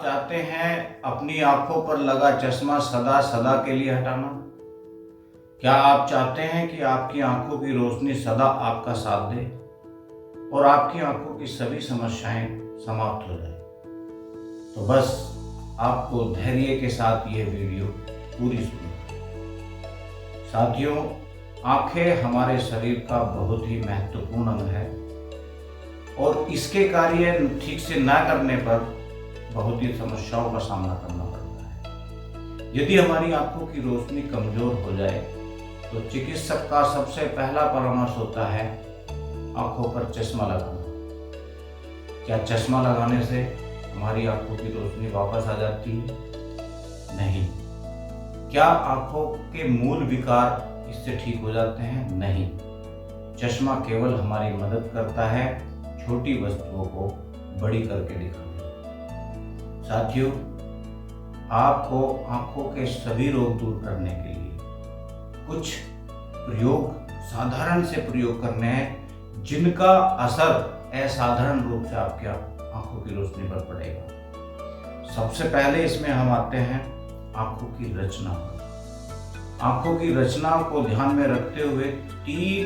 आप चाहते हैं अपनी आंखों पर लगा चश्मा सदा सदा के लिए हटाना? क्या आप चाहते हैं कि आपकी आंखों की रोशनी सदा आपका साथ दे और आपकी आंखों की सभी समस्याएं समाप्त हो जाए? तो बस आपको धैर्य के साथ यह वीडियो पूरी सुनना। साथियों, आंखें हमारे शरीर का बहुत ही महत्वपूर्ण अंग है और इसके कार्य ठीक से ना करने पर बहुत ही समस्याओं का सामना करना पड़ता है। यदि हमारी आंखों की रोशनी कमजोर हो जाए तो चिकित्सक का सबसे पहला परामर्श होता है आंखों पर चश्मा लगाना। क्या चश्मा लगाने से हमारी आंखों की रोशनी वापस आ जाती है? नहीं। क्या आंखों के मूल विकार इससे ठीक हो जाते हैं? नहीं। चश्मा केवल हमारी मदद करता है छोटी वस्तुओं को बड़ी करके दिखाने। साथियों, आपको आंखों के सभी रोग दूर करने के लिए कुछ प्रयोग, साधारण से प्रयोग करने हैं जिनका असर असाधारण रूप से आपके आंखों की रोशनी पर पड़ेगा। सबसे पहले इसमें हम आते हैं आंखों की रचना। आंखों की रचना को ध्यान में रखते हुए 3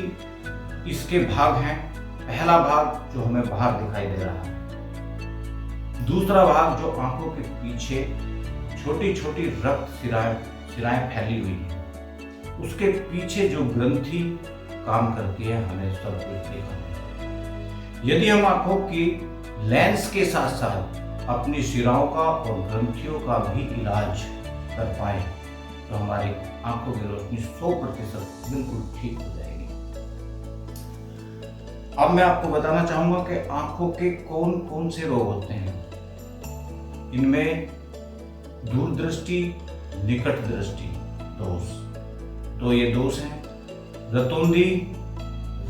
इसके भाग हैं। पहला भाग जो हमें बाहर दिखाई दे रहा है, दूसरा भाग जो आंखों के पीछे छोटी छोटी रक्त सिराएं फैली हुई हैं, उसके पीछे जो ग्रंथि काम करती है, हमें सब कुछ देखना है। यदि हम आंखों की लेंस के साथ साथ अपनी शिराओं का और ग्रंथियों का भी इलाज कर पाए तो हमारी आंखों की रोशनी 100% बिल्कुल ठीक हो जाएगी। अब मैं आपको बताना चाहूंगा कि आंखों के कौन कौन से रोग होते हैं। इनमें दूरदृष्टि, निकट दृष्टि दोष, तो ये दोष हैं। रतौंधी,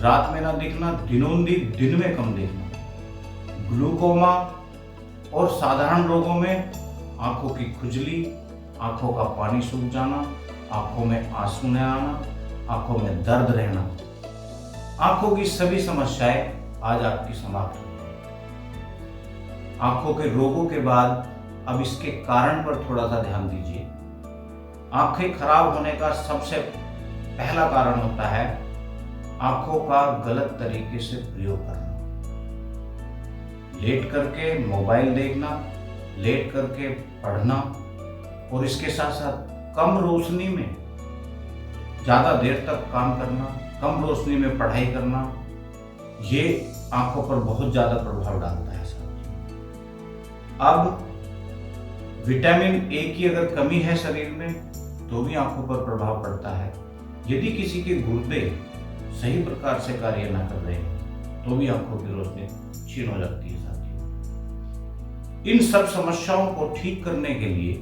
रात में ना दिखना, दिनोंधी, दिन में कम दिखना, ग्लूकोमा और साधारण रोगों में आंखों की खुजली, आंखों का पानी सूख जाना, आंखों में आंसू न आना, आंखों में दर्द रहना। आंखों की सभी समस्याएं आज आपकी समाप्त हो गई। आंखों के रोगों के बाद अब इसके कारण पर थोड़ा सा ध्यान दीजिए। आंखें खराब होने का सबसे पहला कारण होता है आंखों का गलत तरीके से प्रयोग करना। लेट करके मोबाइल देखना, लेट करके पढ़ना और इसके साथ साथ कम रोशनी में ज्यादा देर तक काम करना, कम रोशनी में पढ़ाई करना, ये आंखों पर बहुत ज्यादा प्रभाव डालता है। अब विटामिन ए की अगर कमी है शरीर में तो भी आंखों पर प्रभाव पड़ता है। यदि किसी के गुर्दे सही प्रकार से कार्य न कर रहे हैं तो भी आंखों की रोशनी क्षीण हो जाती है। साथियों, इन सब समस्याओं को ठीक करने के लिए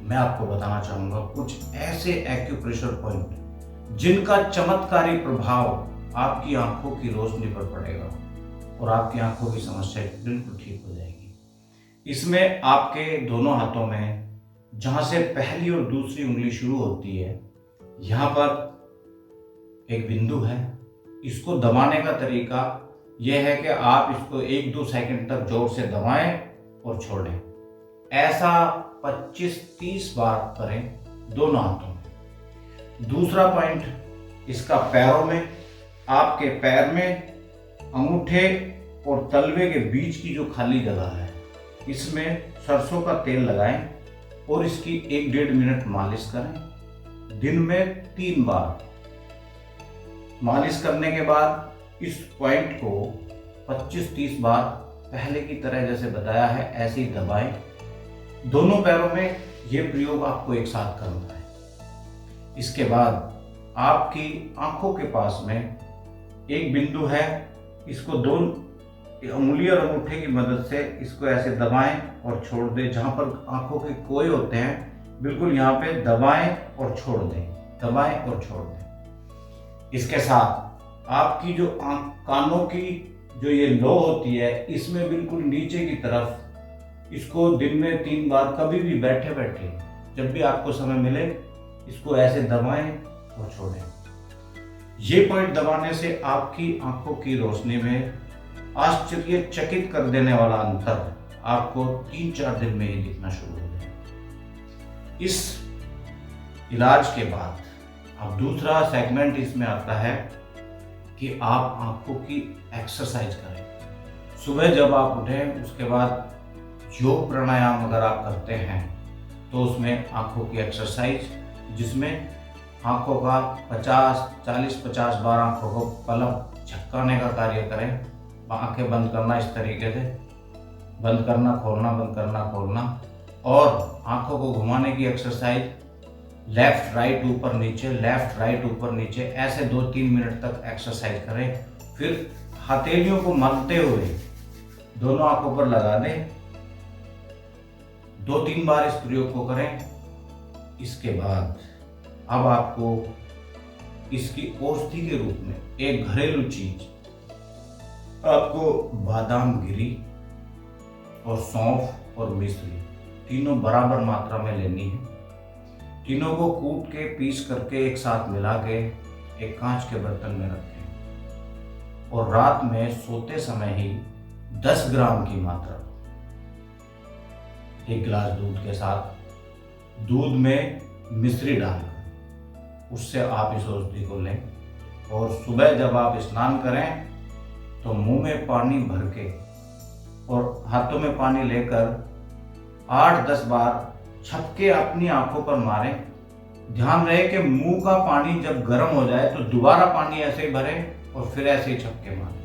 मैं आपको बताना चाहूंगा कुछ ऐसे एक्यूप्रेशर पॉइंट जिनका चमत्कारी प्रभाव आपकी आंखों की रोशनी पर पड़ेगा और आपकी आंखों की समस्या बिल्कुल ठीक हो जाएगी। इसमें आपके दोनों हाथों में जहां से पहली और दूसरी उंगली शुरू होती है, यहां पर एक बिंदु है। इसको दबाने का तरीका यह है कि आप इसको 1-2 सेकंड तक जोर से दबाएं और छोड़ें। ऐसा 25-30 बार करें दोनों हाथों में। दूसरा पॉइंट इसका पैरों में, आपके पैर में अंगूठे और तलवे के बीच की जो खाली जगह है, इसमें सरसों का तेल लगाएं और इसकी 1-1.5 मिनट मालिश करें। दिन में 3 बार मालिश करने के बाद इस पॉइंट को 25-30 बार पहले की तरह जैसे बताया है ऐसे ही दबाएं। दोनों पैरों में यह प्रयोग आपको एक साथ करना है। इसके बाद आपकी आंखों के पास में एक बिंदु है, इसको 2 उंगली और अंगूठे की मदद से इसको ऐसे दबाएं और छोड़ दें। जहां पर आंखों के कोए होते हैं बिल्कुल यहाँ पे दबाएं और छोड़ दें, दबाएं और छोड़ दें। इसके साथ आपकी जो कानों की जो ये लो होती है, इसमें बिल्कुल नीचे की तरफ इसको दिन में 3 बार कभी भी बैठे बैठे जब भी आपको समय मिले इसको ऐसे दबाएं और छोड़ें। ये पॉइंट दबाने से आपकी आंखों की रोशनी में आश्चर्यचकित कर देने वाला अंतर आपको 3-4 दिन में ही दिखना शुरू हो जाएगा। इस इलाज के बाद अब दूसरा सेगमेंट इसमें आता है कि आप आंखों की एक्सरसाइज करें। सुबह जब आप उठें उसके बाद योग प्राणायाम अगर आप करते हैं तो उसमें आंखों की एक्सरसाइज, जिसमें आंखों का 40-50 बार आंखों को पलक झपकाने का कार्य करें। आंखें बंद करना, इस तरीके से बंद करना, खोलना, बंद करना, खोलना, और आंखों को घुमाने की एक्सरसाइज, लेफ्ट राइट ऊपर नीचे, लेफ्ट राइट ऊपर नीचे, ऐसे 2-3 मिनट तक एक्सरसाइज करें। फिर हथेलियों को मलते हुए दोनों आंखों पर लगा दें। 2-3 बार इस प्रयोग को करें। इसके बाद अब आपको इसकी औषधि के रूप में एक घरेलू चीज, आपको बादाम गिरी और सौंफ और मिश्री तीनों बराबर मात्रा में लेनी है। तीनों को कूट के पीस करके एक साथ मिला के एक कांच के बर्तन में रखें और रात में सोते समय ही 10 ग्राम की मात्रा, 1 गिलास दूध के साथ, दूध में मिश्री डालकर उससे आप इस औषधि को लें। और सुबह जब आप स्नान करें तो मुंह में पानी भर के और हाथों में पानी लेकर 8-10 बार छपके अपनी आंखों पर मारें। ध्यान रहे कि मुंह का पानी जब गर्म हो जाए तो दोबारा पानी ऐसे ही भरें और फिर ऐसे ही छपके मारें।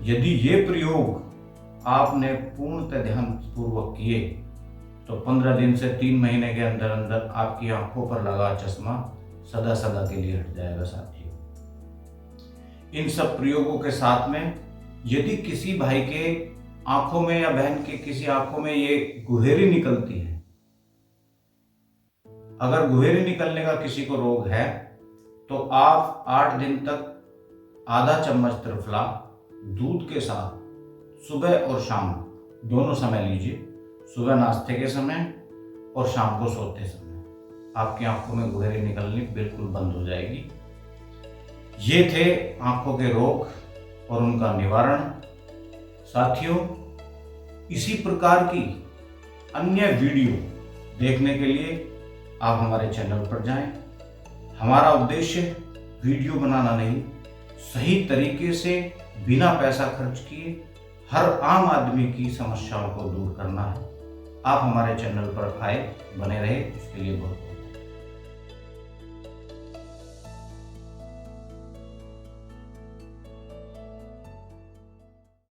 यदि ये प्रयोग आपने पूर्णतः ध्यानपूर्वक किए तो 15 दिन से 3 महीने के अंदर अंदर आपकी आंखों पर लगा चश्मा सदा सदा के लिए हट जाएगा। साथियों, इन सब प्रयोगों के साथ में यदि किसी भाई के आंखों में या बहन के किसी आंखों में ये गुहेरी निकलती है, अगर गुहेरी निकलने का किसी को रोग है तो आप 8 दिन तक आधा चम्मच त्रिफला दूध के साथ सुबह और शाम दोनों समय लीजिए। सुबह नाश्ते के समय और शाम को सोते समय आपकी आंखों में गुहेरी निकलनी बिल्कुल बंद हो जाएगी। ये थे आंखों के रोग और उनका निवारण। साथियों, इसी प्रकार की अन्य वीडियो देखने के लिए आप हमारे चैनल पर जाएं। हमारा उद्देश्य वीडियो बनाना नहीं, सही तरीके से बिना पैसा खर्च किए हर आम आदमी की समस्याओं को दूर करना है। आप हमारे चैनल पर आए, बने रहे, इसके लिए बहुत